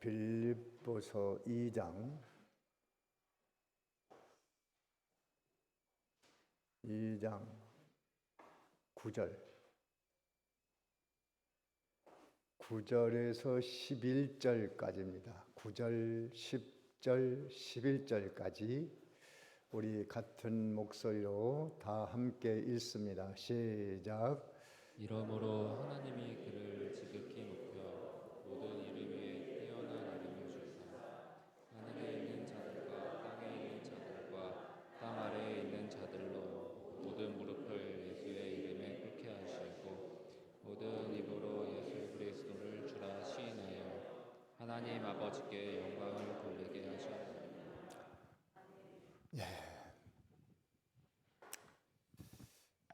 빌립보서 2장 9절 9절에서 11절까지입니다. 9절, 10절, 11절까지 우리 같은 목소리로 다 함께 읽습니다. 시작. 이러므로 하나님이 그를 지극히 높여 모든 이름 위에 뛰어난 이름을 주사 하늘에 있는 자들과 땅에 있는 자들과 땅 아래에 있는 자들로 모든 무릎을 예수의 이름에 꿇게 하시고 모든 입으로 예수 그리스도를 주라 시인하여 하나님 아버지께 영광을 돌리게 하셨나니.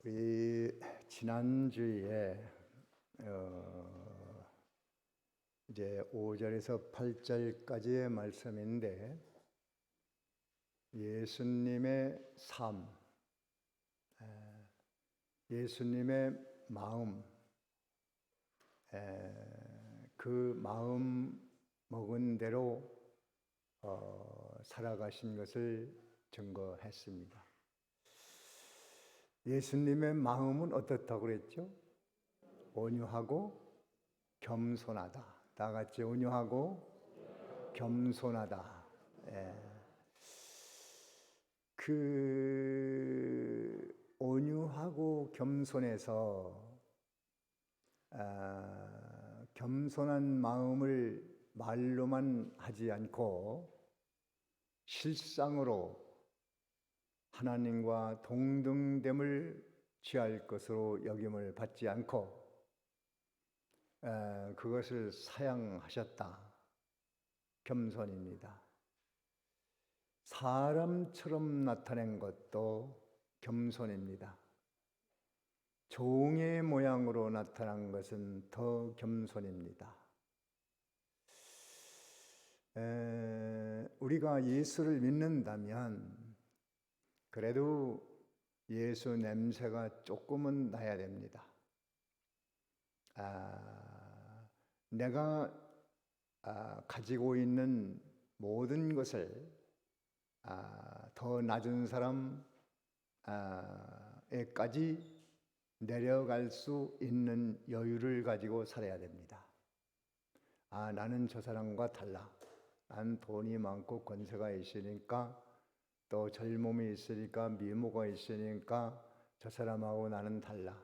우리 지난주에 이제 5절에서 8절까지의 말씀인데 예수님의 삶, 예수님의 마음, 그 마음 먹은 대로 살아가신 것을 증거했습니다. 예수님의 마음은 어떻다고 그랬죠? 온유하고 겸손하다. 다 같이 온유하고 겸손하다. 그 온유하고 겸손해서 겸손한 마음을 말로만 하지 않고 실상으로 하나님과 동등됨을 취할 것으로 여김을 받지 않고 그것을 사양하셨다. 겸손입니다. 사람처럼 나타낸 것도 겸손입니다. 종의 모양으로 나타난 것은 더 겸손입니다. 우리가 예수를 믿는다면 그래도 예수 냄새가 조금은 나야 됩니다. 내가 가지고 있는 모든 것을 더 낮은 사람에까지 내려갈 수 있는 여유를 가지고 살아야 됩니다. 나는 저 사람과 달라. 난 돈이 많고 권세가 있으니까 또 젊음이 있으니까 미모가 있으니까 저 사람하고 나는 달라.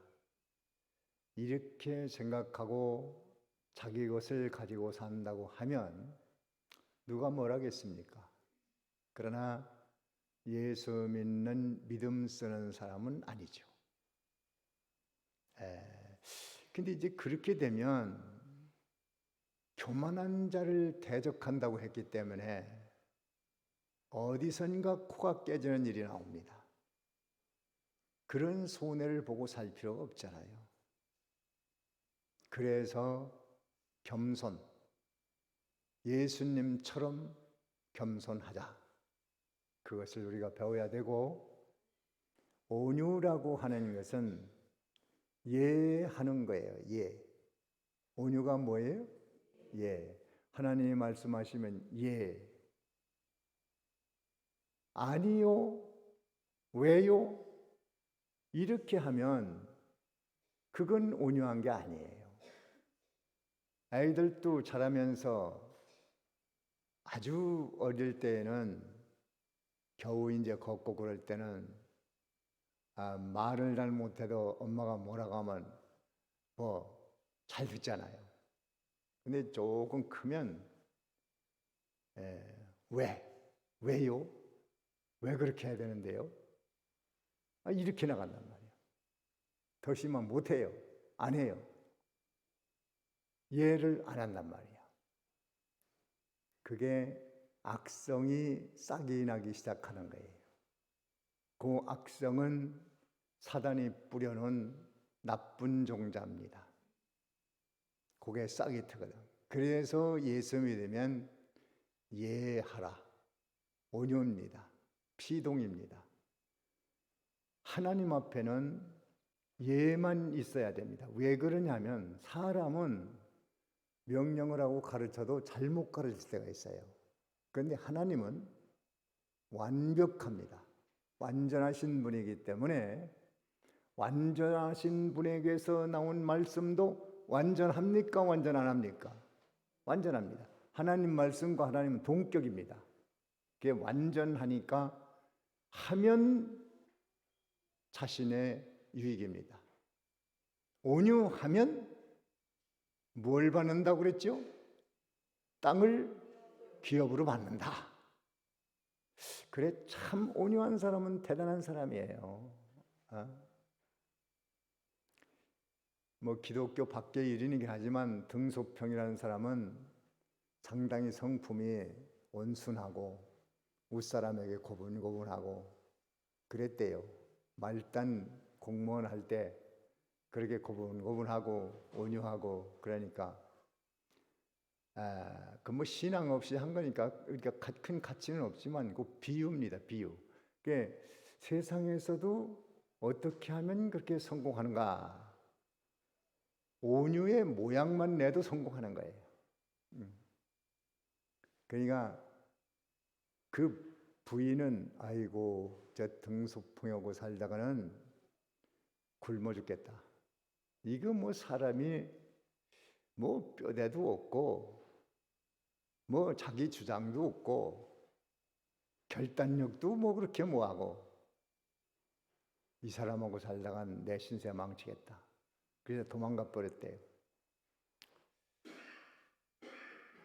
이렇게 생각하고 자기 것을 가지고 산다고 하면 누가 뭘 하겠습니까? 그러나 예수 믿는 믿음 쓰는 사람은 아니죠. 근데 이제 그렇게 되면 교만한 자를 대적한다고 했기 때문에 어디선가 코가 깨지는 일이 나옵니다. 그런 손해를 보고 살 필요가 없잖아요. 그래서 겸손, 예수님처럼 겸손하자. 그것을 우리가 배워야 되고, 온유라고 하는 것은 예하는 거예요. 예. 온유가 뭐예요? 예. 하나님이 말씀하시면 예. 아니요, 왜요? 이렇게 하면 그건 온유한 게 아니에요. 아이들도 자라면서 아주 어릴 때에는 겨우 이제 걷고 그럴 때는 말을 잘 못해도 엄마가 뭐라고 하면 뭐 잘 듣잖아요. 근데 조금 크면 왜요? 왜 그렇게 해야 되는데요? 이렇게 나간단 말이에요. 더 심하면 못해요. 안 해요. 이해를 안 한단 말이에요. 그게 악성이 싹이 나기 시작하는 거예요. 그 악성은 사단이 뿌려놓은 나쁜 종자입니다. 그게 싹이 트거든. 그래서 예수 믿으면 예하라. 온유입니다. 피동입니다. 하나님 앞에는 예만 있어야 됩니다. 왜 그러냐면 사람은 명령을 하고 가르쳐도 잘못 가르칠 때가 있어요. 그런데 하나님은 완벽합니다. 완전하신 분이기 때문에 완전하신 분에게서 나온 말씀도 완전합니까? 완전 안 합니까? 완전합니다. 하나님 말씀과 하나님은 동격입니다. 그게 완전하니까 하면 자신의 유익입니다. 온유하면 뭘 받는다고 그랬죠? 땅을 기업으로 받는다. 그래, 참 온유한 사람은 대단한 사람이에요. 뭐 기독교 밖의 일이긴 하지만 등소평이라는 사람은 상당히 성품이 온순하고 웃사람에게 고분고분하고 그랬대요. 말단 공무원 할 때 그렇게 고분고분하고 온유하고 그러니까 그 뭐 신앙 없이 한 거니까 그러니까 큰 가치는 없지만 그 비유입니다. 비유. 그게 세상에서도 어떻게 하면 그렇게 성공하는가? 온유의 모양만 내도 성공하는 거예요. 그러니까 그 부인은 아이고 저 등소풍하고 살다가는 굶어 죽겠다. 이거 뭐 사람이 뭐 뼈대도 없고 뭐 자기 주장도 없고 결단력도 뭐 그렇게 뭐하고 이 사람하고 살다간 내 신세 망치겠다. 그래서 도망가 버렸대요.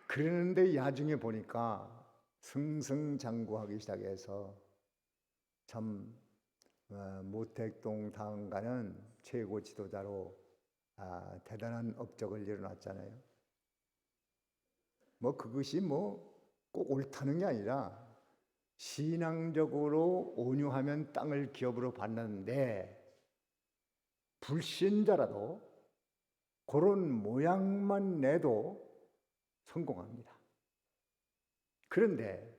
그러는데 야중에 보니까 승승장구하기 시작해서 참 모택동 당가는 최고 지도자로 대단한 업적을 이뤄놨잖아요. 뭐 그것이 뭐 꼭 옳다는 게 아니라 신앙적으로 온유하면 땅을 기업으로 받는데 불신자라도 그런 모양만 내도 성공합니다. 그런데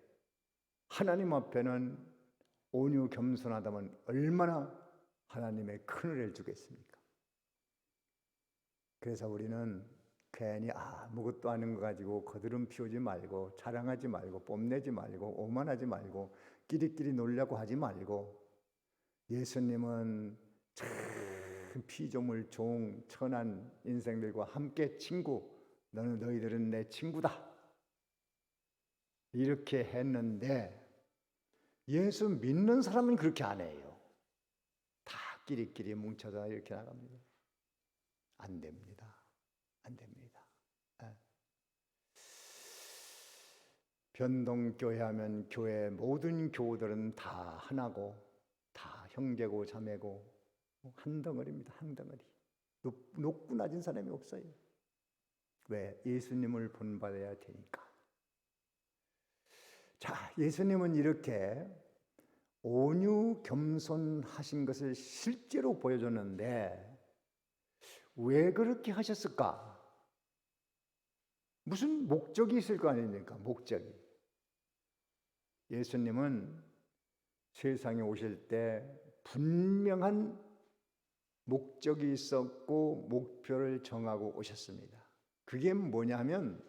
하나님 앞에는 온유 겸손하다면 얼마나 하나님의 큰 은혜를 주겠습니까? 그래서 우리는 괜히 아무것도 아닌 거 가지고 거드름 피우지 말고 자랑하지 말고 뽐내지 말고 오만하지 말고 끼리끼리 놀려고 하지 말고 예수님은 참 피조물 종 천한 인생들과 함께 친구, 너희들은 내 친구다 이렇게 했는데 예수 믿는 사람은 그렇게 안 해요. 다 끼리끼리 뭉쳐서 이렇게 나갑니다. 안 됩니다. 안 됩니다. 변동교회 하면 교회 모든 교우들은 다 하나고 다 형제고 자매고 한 덩어리입니다. 한 덩어리. 높고 낮은 사람이 없어요. 왜? 예수님을 본받아야 되니까. 자, 예수님은 이렇게 온유 겸손하신 것을 실제로 보여줬는데 왜 그렇게 하셨을까? 무슨 목적이 있을 거 아닙니까? 목적이. 예수님은 세상에 오실 때 분명한 목적이 있었고 목표를 정하고 오셨습니다. 그게 뭐냐면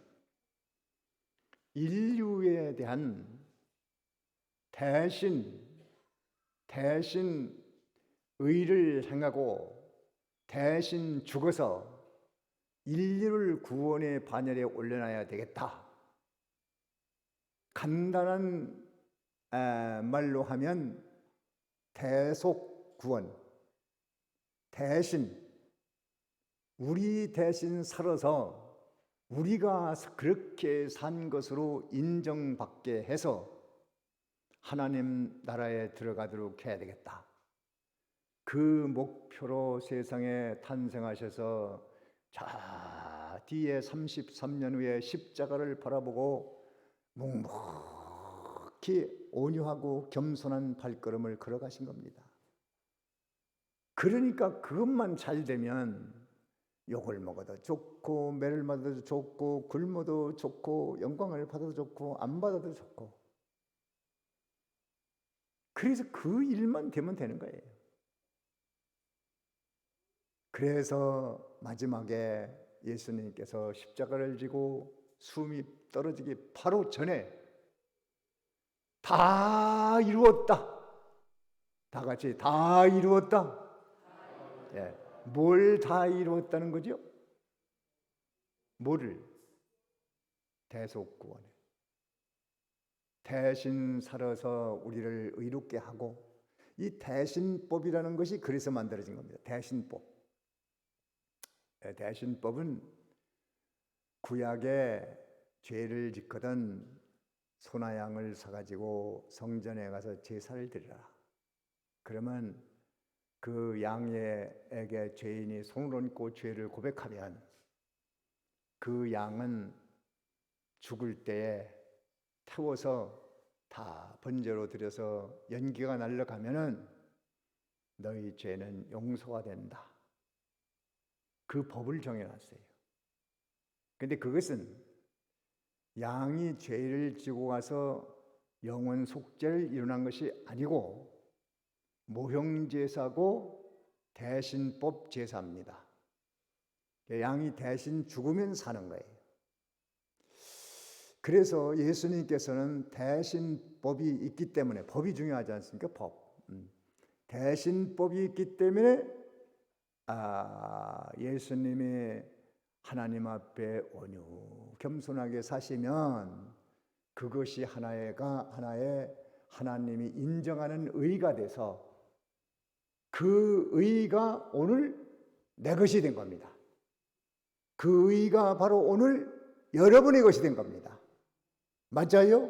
인류에 대한 대신 의를 행하고 대신 죽어서 인류를 구원의 반열에 올려놔야 되겠다. 간단한 말로 하면 대속 구원, 대신 우리 대신 살아서 우리가 그렇게 산 것으로 인정받게 해서 하나님 나라에 들어가도록 해야 되겠다. 그 목표로 세상에 탄생하셔서 자 뒤에 33년 후에 십자가를 바라보고 묵묵히 온유하고 겸손한 발걸음을 걸어가신 겁니다. 그러니까 그것만 잘 되면 욕을 먹어도 좋고 매를 맞아도 좋고 굶어도 좋고 영광을 받아도 좋고 안 받아도 좋고 그래서 그 일만 되면 되는 거예요. 그래서 마지막에 예수님께서 십자가를 지고 숨이 떨어지기 바로 전에 다 이루었다. 다 같이 다 이루었다. 예, 뭘 다 이루었다는 거죠? 뭐를? 대속구원. 대신 살아서 우리를 의롭게 하고, 이 대신법이라는 것이 그래서 만들어진 겁니다. 대신법. 대신법은 구약에 죄를 짓거든 소나 양을 사가지고 성전에 가서 제사를 드리라. 그러면 그 양에게 죄인이 손을 얹고 죄를 고백하면 그 양은 죽을 때에 태워서 다 번제로 드려서 연기가 날아가면은 너희 죄는 용서가 된다. 그 법을 정해놨어요. 근데 그것은 양이 죄를 지고 가서 영원 속죄를 이루는 것이 아니고 모형제사고 대신법 제사입니다. 양이 대신 죽으면 사는 거예요. 그래서 예수님께서는 대신법이 있기 때문에, 법이 중요하지 않습니까? 법. 대신법이 있기 때문에 예수님이 하나님 앞에 온유 겸손하게 사시면 그것이 하나의 하나님이 인정하는 의가 돼서 그 의가 오늘 내 것이 된 겁니다. 그 의가 바로 오늘 여러분의 것이 된 겁니다. 맞아요?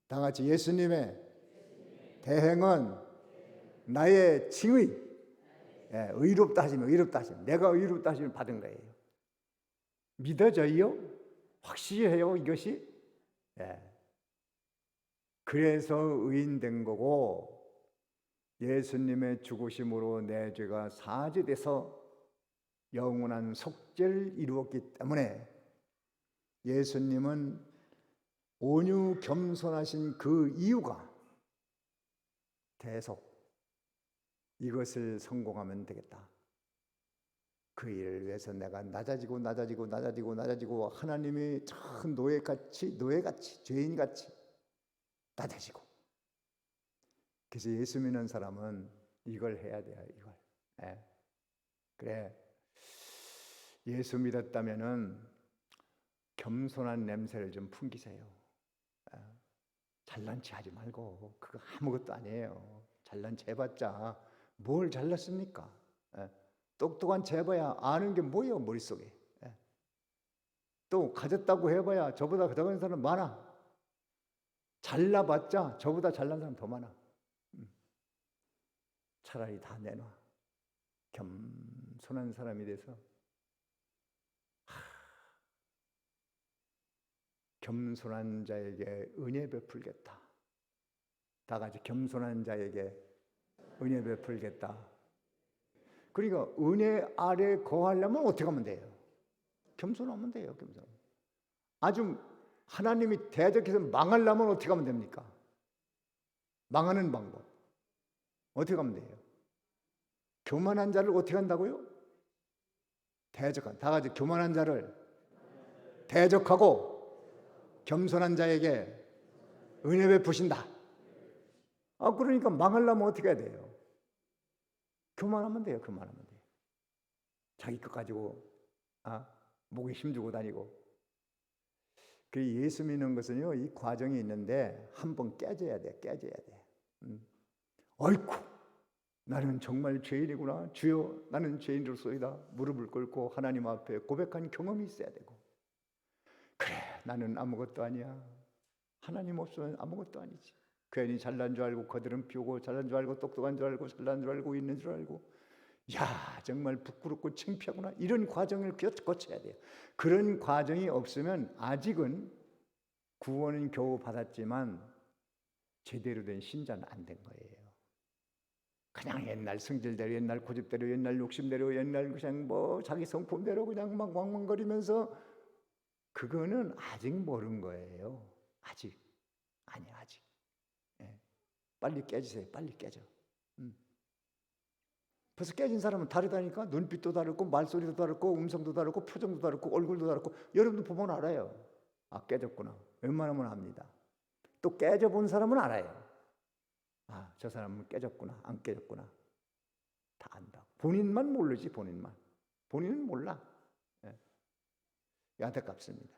다 같이 예수님의 대행은 나의 칭의, 의롭다 하시면 의롭다 하시면 내가 의롭다 하시면 받은 거예요. 믿어져요? 확실해요 이것이? 그래서 의인된 거고, 예수님의 죽으심으로 내 죄가 사죄돼서 영원한 속죄를 이루었기 때문에 예수님은 온유 겸손하신 그 이유가 대속, 이것을 성공하면 되겠다. 그 일을 위해서 내가 낮아지고 하나님이 참 노예같이 죄인같이 낮아지고. 그래서 예수 믿는 사람은 이걸 해야 돼요. 이걸. 그래, 예수 믿었다면은 겸손한 냄새를 좀 풍기세요. 잘난 체 하지 말고, 그거 아무것도 아니에요. 잘난 체 해봤자 뭘 잘났습니까? 똑똑한 체 해봐야 아는 게 뭐예요 머릿속에. 또 가졌다고 해봐야 저보다 더한 사람 많아. 잘나봤자 저보다 잘난 사람 더 많아. 차라리 다 내놔. 겸손한 사람이 돼서 겸손한 자에게 은혜 베풀겠다. 다 같이 겸손한 자에게 은혜 베풀겠다. 그러니까 은혜 아래 거하려면 어떻게 하면 돼요? 겸손하면 돼요. 겸손. 아주 하나님이 대적해서 망하려면 어떻게 하면 됩니까? 망하는 방법 어떻게 하면 돼요? 교만한 자를 어떻게 한다고요? 대적한. 다 같이 교만한 자를 대적하고 겸손한 자에게 은혜 베푸신다. 그러니까 망하려면 어떻게 해야 돼요? 교만하면 돼요. 교만하면 돼요. 자기 것 가지고 목에 힘주고 다니고. 그 예수 믿는 것은요, 이 과정이 있는데 한번 깨져야 돼. 어이쿠, 나는 정말 죄인이구나. 주여, 나는 죄인으로서이다. 무릎을 꿇고 하나님 앞에 고백한 경험이 있어야 되고. 그래, 나는 아무것도 아니야. 하나님 없으면 아무것도 아니지. 괜히 잘난 줄 알고 거드름 피우고, 잘난 줄 알고 똑똑한 줄 알고, 잘난 줄 알고 있는 줄 알고, 야, 정말 부끄럽고 창피하구나. 이런 과정을 거쳐야 돼요. 그런 과정이 없으면 아직은 구원은 겨우 받았지만 제대로 된 신자는 안 된 거예요. 그냥 옛날 성질대로, 옛날 고집대로, 옛날 욕심대로, 옛날 그냥 자기 성품대로 그냥 막 왕왕거리면서, 그거는 아직 모르는 거예요. 아직. 빨리 깨지세요. 빨리 깨져. 벌써 깨진 사람은 다르다니까. 눈빛도 다르고 말소리도 다르고 음성도 다르고 표정도 다르고 얼굴도 다르고. 여러분도 보면 알아요. 아, 깨졌구나. 웬만하면 압니다. 또 깨져본 사람은 알아요. 아, 저 사람은 깨졌구나, 안 깨졌구나. 다 안다. 본인만 모르지, 본인만. 본인은 몰라. 예. 안타깝습니다.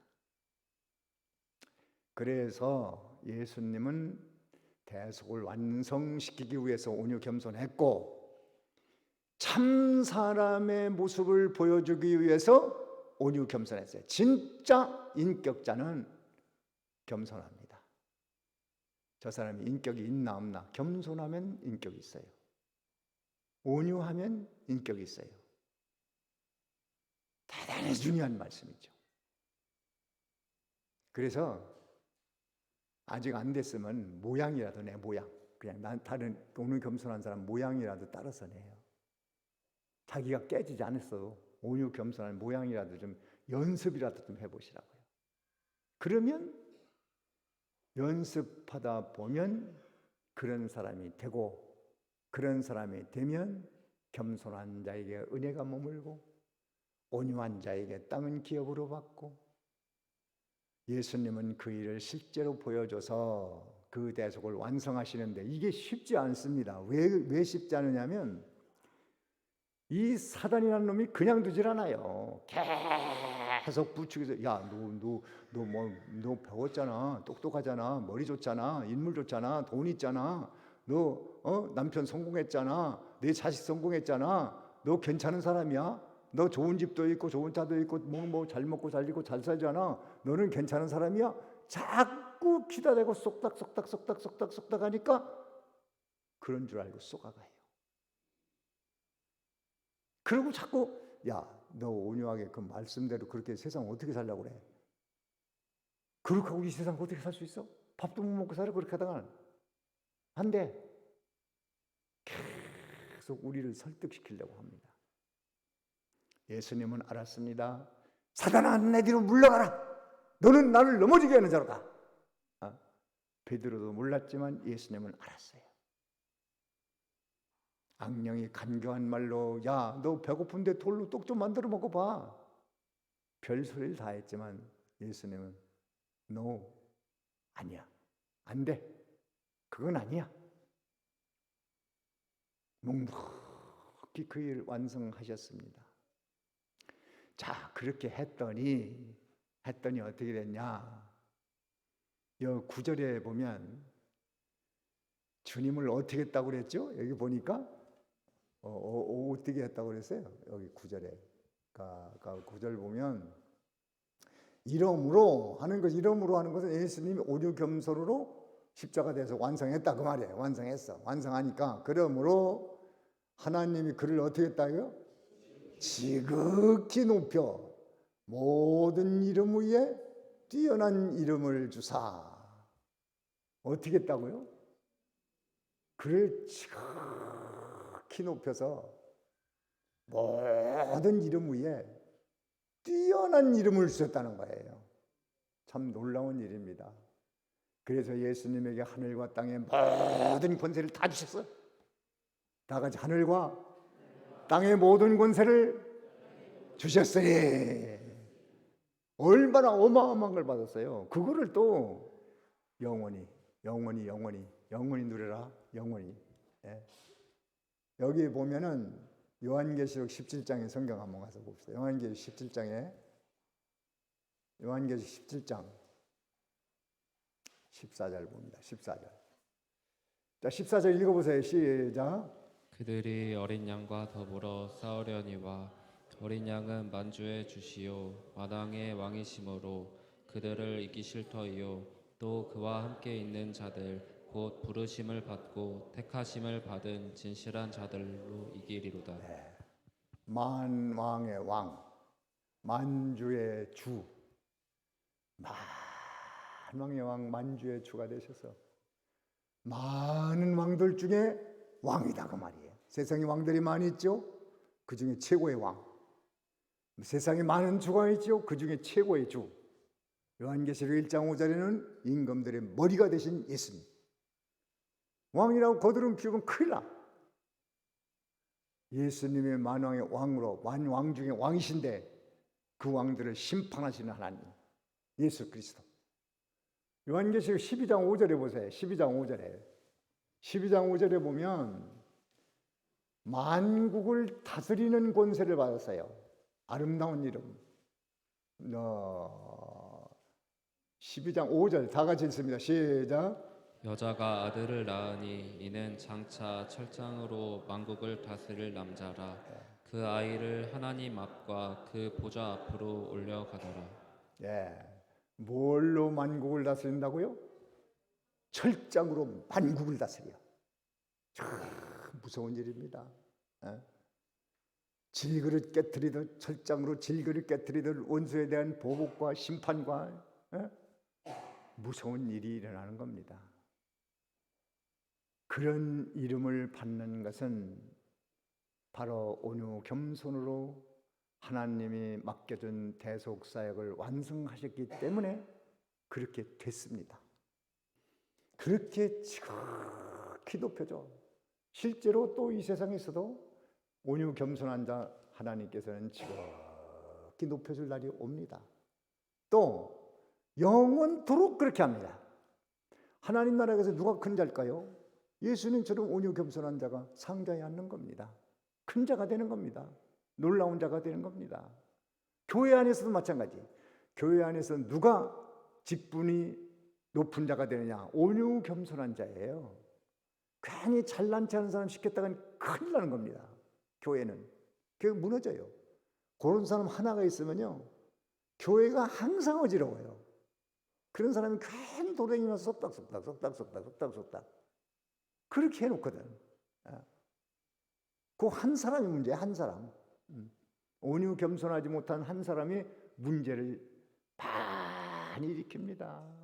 그래서 예수님은 대속을 완성시키기 위해서 온유 겸손했고, 참 사람의 모습을 보여주기 위해서 온유 겸손했어요. 진짜 인격자는 겸손합니다. 저 사람이 인격이 있나 없나. 겸손하면 인격이 있어요. 온유하면 인격이 있어요. 대단히 중요한 말씀이죠. 그래서 아직 안 됐으면 모양이라도 내, 모양. 그냥 난 다른 온유 겸손한 사람 모양이라도 따라서 내요. 자기가 깨지지 않았어도 온유 겸손한 모양이라도 좀 연습이라도 좀 해보시라고요. 그러면 연습하다 보면 그런 사람이 되고, 그런 사람이 되면 겸손한 자에게 은혜가 머물고 온유한 자에게 땅은 기업으로 받고, 예수님은 그 일을 실제로 보여줘서 그 대속을 완성하시는데 이게 쉽지 않습니다. 왜 쉽지 않으냐면 이 사단이라는 놈이 그냥 두질 않아요. 계속 부추겨서, 야, 너 배웠잖아, 똑똑하잖아, 머리 좋잖아, 인물 좋잖아, 돈 있잖아, 너 남편 성공했잖아, 내 자식 성공했잖아, 너 괜찮은 사람이야, 너 좋은 집도 있고 좋은 차도 있고 뭐 잘 먹고 잘 입고 잘 살잖아, 너는 괜찮은 사람이야. 자꾸 기다대고 쏙닥 하니까 그런 줄 알고 쏘가가요. 그리고 자꾸, 야, 너 온유하게 그 말씀대로 그렇게 세상 어떻게 살려고 그래? 그렇게 하고 이 세상 어떻게 살 수 있어? 밥도 못 먹고 살아. 그렇게 하다가는 안 돼. 계속 우리를 설득시키려고 합니다. 예수님은 알았습니다. 사단아, 내 뒤로 물러가라. 너는 나를 넘어지게 하는 자로다. 베드로도 몰랐지만 예수님은 알았어요. 악령이 간교한 말로, 야, 너 배고픈데 돌로 떡 좀 만들어 먹어봐. 별소리를 다 했지만 예수님은 no, 아니야, 안 돼, 그건 아니야. 묵묵히 그 일을 완성하셨습니다. 자, 그렇게 했더니 어떻게 됐냐? 이 9절에 보면 주님을 어떻게 했다고 그랬죠? 여기 보니까 어떻게 했다고 그랬어요? 여기 9절에. 9절 보면 이름으로 하는 것은 예수님이 온유 겸손으로 십자가 돼서 완성했다 그 말이에요. 완성했어. 완성하니까 그러므로 하나님이 그를 어떻게 했다고요? 지극히 높여 모든 이름 위에 뛰어난 이름을 주사. 어떻게 했다고요? 그를 지극히 높여서 모든 이름 위에 뛰어난 이름을 주셨다는 거예요. 참 놀라운 일입니다. 그래서 예수님에게 하늘과 땅의 모든 권세를 다 주셨어요. 다 같이 하늘과 땅의 모든 권세를 주셨으니. 얼마나 어마어마한 걸 받았어요. 그거를 또 영원히 누려라. 영원히. 예. 여기 보면은 요한계시록 17장에 성경 한번 가서 봅시다. 요한계시록 17장 14절 봅니다. 14절. 자, 14절 읽어보세요. 시작. 그들이 어린 양과 더불어 싸우려니와 어린 양은 만주의 주시요 마당의 왕이심으로 그들을 이기실 터이요 또 그와 함께 있는 자들 곧 부르심을 받고 택하심을 받은 진실한 자들로 이기리로다. 네. 만왕의 왕, 만주의 주, 만왕의 왕, 만주의 주가 되셔서 많은 왕들 중에 왕이다 그 말이에요. 세상에 왕들이 많이 있죠. 그 중에 최고의 왕. 세상에 많은 주가 있죠. 그 중에 최고의 주. 요한계시록 1장 5절에는 임금들의 머리가 되신 예수님. 왕이라고 거드름 피우면 큰일 나. 예수님의 만왕의 왕으로 만왕 중에 왕이신데 그 왕들을 심판하시는 하나님 예수 그리스도. 요한계시록 12장 5절에 보세요. 12장 5절에 보면 만국을 다스리는 권세를 받았어요. 아름다운 이름. 12장 5절 다 같이 읽습니다. 시작. 여자가 아들을 낳으니 이는 장차 철장으로 만국을 다스릴 남자라. 그 아이를 하나님 앞과 그 보좌 앞으로 올려가더라. 예, 뭘로 만국을 다스린다고요? 철장으로 만국을 다스려. 참 무서운 일입니다. 질그릇 깨트리듯 철장으로 질그릇 깨트리듯 원수에 대한 보복과 심판과 무서운 일이 일어나는 겁니다. 그런 이름을 받는 것은 바로 온유 겸손으로 하나님이 맡겨준 대속사역을 완성하셨기 때문에 그렇게 됐습니다. 그렇게 지극히 높여줘. 실제로 또 이 세상에서도 온유 겸손한 자 하나님께서는 지극히 높여줄 날이 옵니다. 또 영원토록 그렇게 합니다. 하나님 나라에서 누가 큰 자일까요? 예수님처럼 온유 겸손한 자가 상자에 앉는 겁니다. 큰 자가 되는 겁니다. 놀라운 자가 되는 겁니다. 교회 안에서도 마찬가지. 교회 안에서 누가 직분이 높은 자가 되느냐? 온유 겸손한 자예요. 괜히 잘난 체 하는 사람 시켰다간 큰일 나는 겁니다. 교회는. 교회 무너져요. 그런 사람 하나가 있으면요, 교회가 항상 어지러워요. 그런 사람이 괜히 도댕이면서 속닥속닥 그렇게 해놓거든. 그 한 사람이 문제야. 한 사람. 온유 겸손하지 못한 한 사람이 문제를 많이 일으킵니다.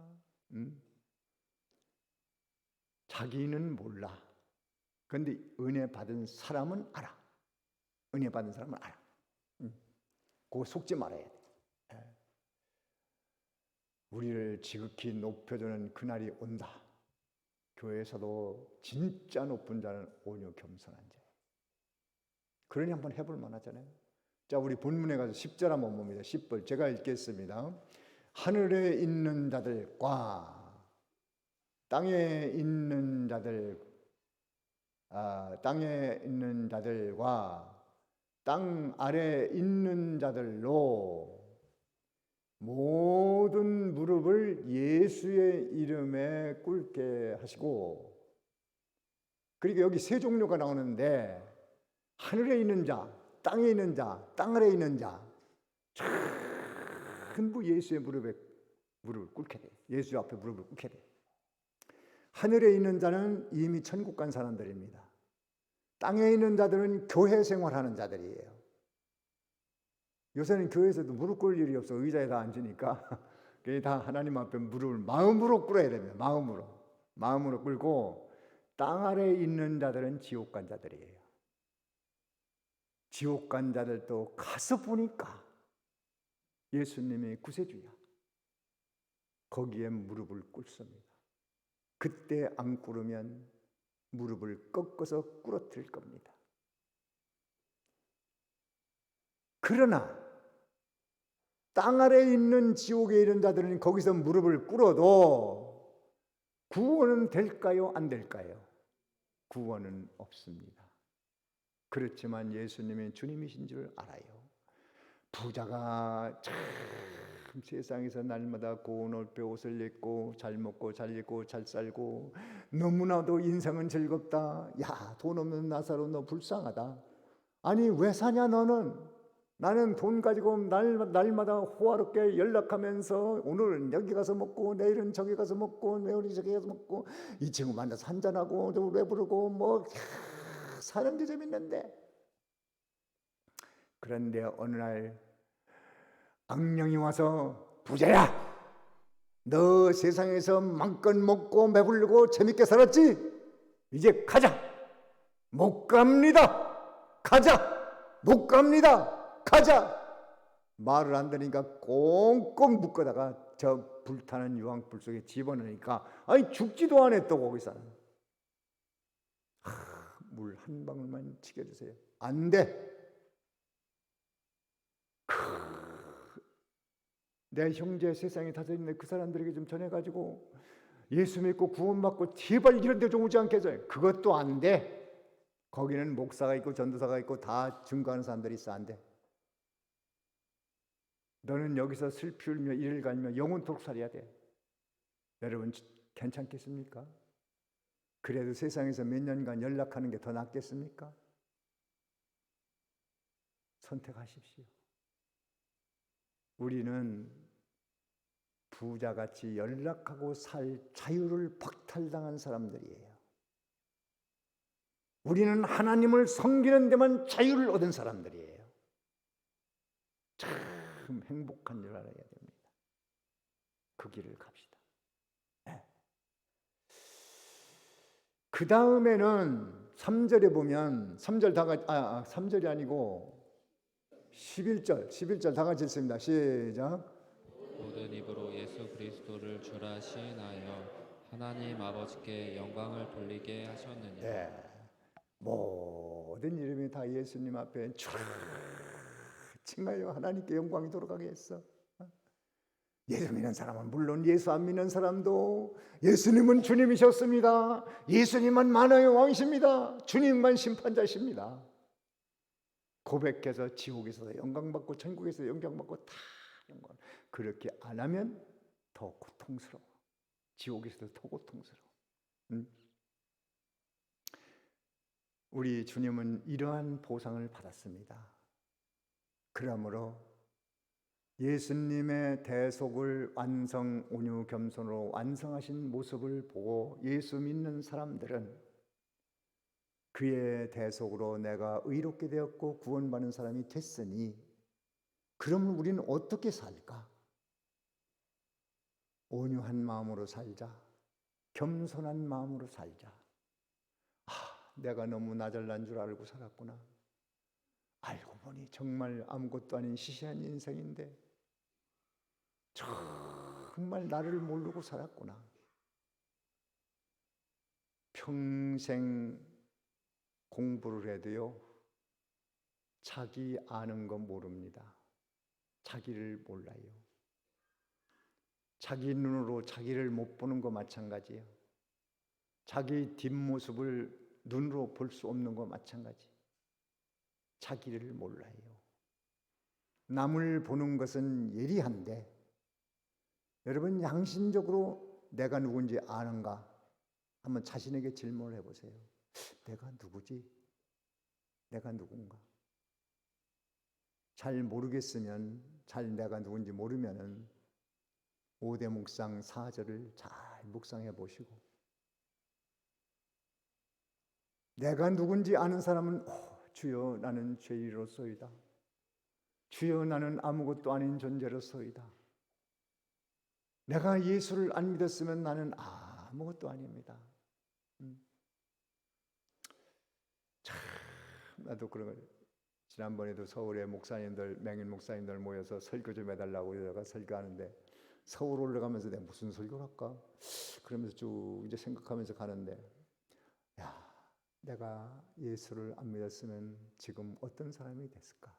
자기는 몰라. 그런데 은혜 받은 사람은 알아. 은혜 받은 사람은 알아. 그거 속지 말아야 돼. 우리를 지극히 높여주는 그날이 온다. 교회에서도 진짜 높은 자는 온유 겸손한 자예요. 그러니 한번 해볼 만하잖아요. 자, 우리 본문에 가서 10절 한번 봅니다. 10절 제가 읽겠습니다. 하늘에 있는 자들과 땅에 있는 자들과 땅 아래 있는 자들로 모든 무릎을 예수의 이름에 꿇게 하시고, 그러니까 여기 세 종류가 나오는데 하늘에 있는 자, 땅에 있는 자, 땅 아래에 있는 자 전부 예수의 무릎을 꿇게 돼. 예수 앞에 무릎을 꿇게 돼. 하늘에 있는 자는 이미 천국 간 사람들입니다. 땅에 있는 자들은 교회 생활하는 자들이에요. 요새는 교회에서도 무릎 꿇을 일이 없어. 의자에 다 앉으니까 다 하나님 앞에 무릎을 마음으로 꿇어야 됩니다. 마음으로 꿇고, 땅 아래에 있는 자들은 지옥 간 자들이에요. 지옥 간 자들도 가서 보니까 예수님이 구세주야. 거기에 무릎을 꿇습니다. 그때 안 꿇으면 무릎을 꺾어서 꿇어뜨릴 겁니다. 그러나 땅 아래에 있는 지옥에 있는 자들은 거기서 무릎을 꿇어도 구원은 될까요? 안 될까요? 구원은 없습니다. 그렇지만 예수님이 주님이신 줄 알아요. 부자가 참 세상에서 날마다 고운 옷 옷을 입고 잘 먹고 잘 입고 잘 살고 너무나도 인생은 즐겁다. 야, 돈 없는 나사로 너 불쌍하다. 아니 왜 사냐 너는? 나는 돈 가지고 날마다 호화롭게 연락하면서 오늘은 여기 가서 먹고 내일은 저기 가서 먹고 내일은 저기 가서 먹고 이 친구 만나서 한잔하고 노래 부르고 뭐 사는 게 재밌는데, 그런데 어느 날 악령이 와서 부자야, 너 세상에서 마음껏 먹고 배부르고 재밌게 살았지? 이제 가자. 못 갑니다. 가자. 못 갑니다. 가자. 말을 안 들으니까 꽁꽁 묶어다가 저 불타는 유황불 속에 집어넣으니까 아니 죽지도 않았다고 거기서. 물 한 방울만 지켜주세요. 안 돼. 내 형제 세상에 다져 있는 그 사람들에게 좀 전해가지고 예수 믿고 구원받고 제발 이런 데 좀 오지 않겠어요? 그것도 안 돼. 거기는 목사가 있고 전도사가 있고 다 증거하는 사람들이 있어. 안 돼. 너는 여기서 슬피 울며 이를 갈며 영원토록 살아야 돼. 여러분 괜찮겠습니까? 그래도 세상에서 몇 년간 연락하는 게 더 낫겠습니까? 선택하십시오. 우리는 부자같이 연락하고 살 자유를 박탈당한 사람들이에요. 우리는 하나님을 섬기는 데만 자유를 얻은 사람들이에요. 참 행복한 줄 알아야 됩니다. 그 길을 갑시다. 네. 그 다음에는 3절에 보면 3절 다 같이 3절이 아니고 11절 다 같이 읽습니다. 시작. 모든 입으로 예수 그리스도를 주라 시인하여 하나님 아버지께 영광을 돌리게 하셨느니라. 네. 모든 이름이 다 예수님 앞에 쫙 칭하여 하나님께 영광이 돌아가게 했어. 예수 믿는 사람은 물론 예수 안 믿는 사람도 예수님은 주님이셨습니다. 예수님은 만왕의 왕이십니다. 주님만 심판자십니다. 고백해서 지옥에서 영광받고 천국에서 영광받고 다 영광. 그렇게 안 하면 더 고통스러워. 지옥에서도 더 고통스러워. 우리 주님은 이러한 보상을 받았습니다. 그러므로 예수님의 대속을 완성, 온유, 겸손으로 완성하신 모습을 보고 예수 믿는 사람들은 그의 대속으로 내가 의롭게 되었고 구원받는 사람이 됐으니 그러면 우리는 어떻게 살까? 온유한 마음으로 살자. 겸손한 마음으로 살자. 내가 너무 나잘난 줄 알고 살았구나. 알고 보니 정말 아무것도 아닌 시시한 인생인데 정말 나를 모르고 살았구나. 평생 공부를 해도요 자기 아는 거 모릅니다. 자기를 몰라요. 자기 눈으로 자기를 못 보는 거 마찬가지예요. 자기 뒷모습을 눈으로 볼 수 없는 거 마찬가지. 자기를 몰라요. 남을 보는 것은 예리한데 여러분 양심적으로 내가 누군지 아는가? 한번 자신에게 질문을 해보세요. 내가 누구지? 내가 누군가? 잘 모르겠으면 잘 내가 누군지 모르면은 5대 묵상 4절을 잘 묵상해 보시고 내가 누군지 아는 사람은 주여 나는 죄인으로소이다. 주여 나는 아무것도 아닌 존재로소이다. 내가 예수를 안 믿었으면 나는 아무것도 아닙니다. 참 나도 그런 걸 지난번에도 서울에 목사님들 맹인 목사님들 모여서 설교 좀 해달라고 내가 설교하는데 서울 올라가면서 내가 무슨 설교를 할까? 그러면서 쭉 이제 생각하면서 가는데 내가 예수를 안 믿었으면 지금 어떤 사람이 됐을까?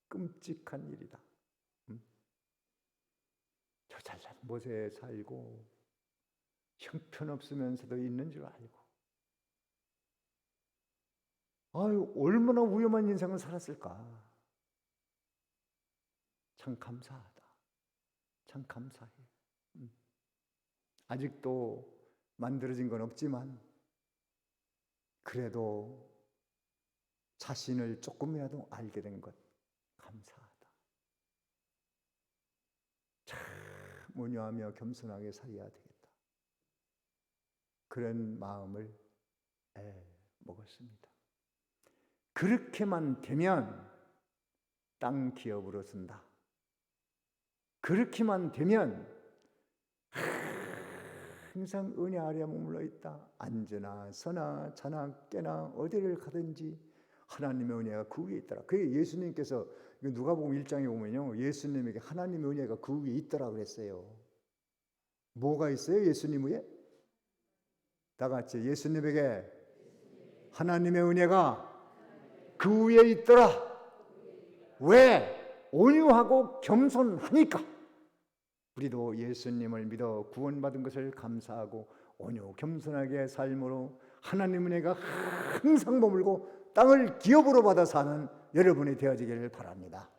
끔찍한 일이다. 저 잘난 못에 살고 형편없으면서도 있는 줄 알고 얼마나 위험한 인생을 살았을까? 참 감사하다. 참 감사해. 아직도 만들어진 건 없지만 그래도 자신을 조금이라도 알게 된 것 감사하다. 참 온유하며 겸손하게 살아야 되겠다. 그런 마음을 먹었습니다. 그렇게만 되면 땅 기업으로 쓴다. 그렇게만 되면 항상 은혜 아래 머물러 있다. 앉으나 서나 자나 깨나 어디를 가든지 하나님의 은혜가 그 위에 있더라. 그게 예수님께서 누가복음 1장에 보면요, 예수님에게 하나님의 은혜가 그 위에 있더라 그랬어요. 뭐가 있어요? 예수님 위에? 다 같이 예수님에게 하나님의 은혜가 그 위에 있더라. 왜? 온유하고 겸손하니까. 우리도 예수님을 믿어 구원받은 것을 감사하고 온유 겸손하게 삶으로 하나님 은혜가 항상 머물고 땅을 기업으로 받아 사는 여러분이 되어지기를 바랍니다.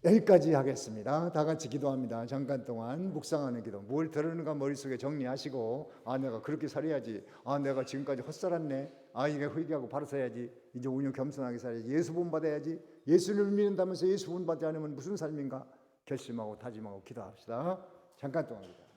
여기까지 하겠습니다. 다 같이 기도합니다. 잠깐 동안 묵상하는 기도. 뭘 들었는가 머릿속에 정리하시고, 내가 그렇게 살아야지. 내가 지금까지 헛살았네. 이게 회개하고 바로 살아야지. 이제 온유 겸손하게 살아야지. 예수 본 받아야지. 예수를 믿는다면서 예수 본 받지 않으면 무슨 삶인가? 결심하고 다짐하고 기도합시다. 잠깐 동안 기도.